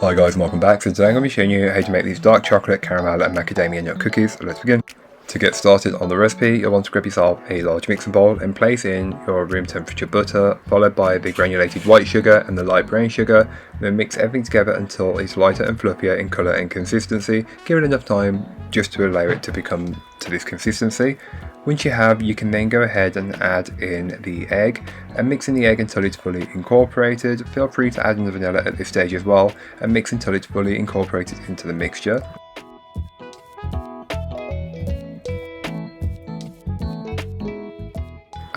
Hi guys, and welcome back. So today I'm going to be showing you how to make these dark chocolate, caramel and macadamia nut cookies. So let's begin. To get started on the recipe, you'll want to grab yourself a large mixing bowl and place in your room temperature butter, followed by the granulated white sugar and the light brown sugar. Then mix everything together until it's lighter and fluffier in colour and consistency. Give it enough time just to allow it to become to this consistency. Once you have, you can then go ahead and add in the egg and mix in the egg until it's fully incorporated. Feel free to add in the vanilla at this stage as well and mix until it's fully incorporated into the mixture.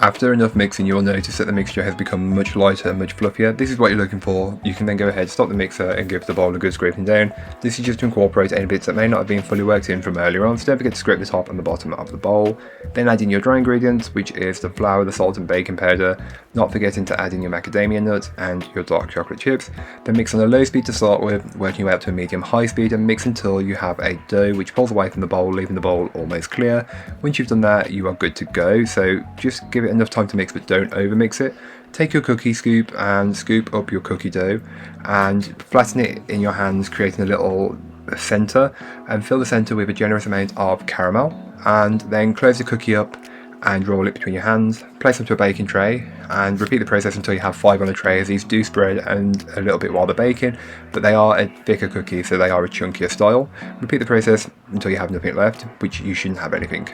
After enough mixing, you will notice that the mixture has become much lighter and much fluffier. This is what you're looking for. You can then go ahead, stop the mixer and give the bowl a good scraping down. This is just to incorporate any bits that may not have been fully worked in from earlier on, so don't forget to scrape the top and the bottom of the bowl. Then add in your dry ingredients, which is the flour, the salt and baking powder, not forgetting to add in your macadamia nuts and your dark chocolate chips. Then mix on a low speed to start with, working your way up to a medium-high speed and mix until you have a dough which pulls away from the bowl, leaving the bowl almost clear. Once you've done that, you are good to go, so just give it enough time to mix, but don't over mix it. Take your cookie scoop and scoop up your cookie dough and flatten it in your hands, creating a little center, and fill the center with a generous amount of caramel, and then close the cookie up and roll it between your hands. Place them to a baking tray and repeat the process until you have 5 on a tray, as these do spread and a little bit while they're baking, but they are a thicker cookie, so they are a chunkier style. Repeat the process until you have nothing left, which you shouldn't have anything.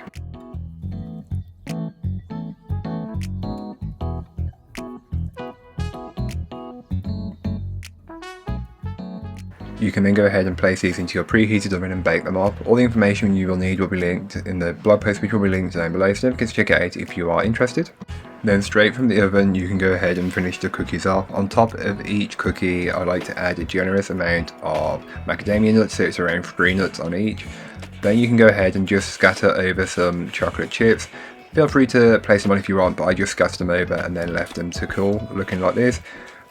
You can then go ahead and place these into your preheated oven and bake them up. All the information you will need will be linked in the blog post, which will be linked down below, so don't forget to check it out if you are interested. Then straight from the oven you can go ahead and finish the cookies off. On top of each cookie I like to add a generous amount of macadamia nuts, so it's around 3 nuts on each. Then you can go ahead and just scatter over some chocolate chips. Feel free to place them on if you want, but I just scattered them over and then left them to cool, looking like this.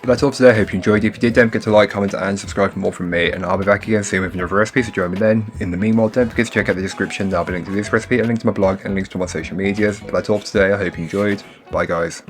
But that's all for today. I hope you enjoyed. If you did, don't forget to like, comment and subscribe for more from me, and I'll be back again soon with another recipe, so join me then. In the meanwhile, don't forget to check out the description. There'll be a link to this recipe, a link to my blog and links to my social medias. But that's all for today. I hope you enjoyed. Bye guys.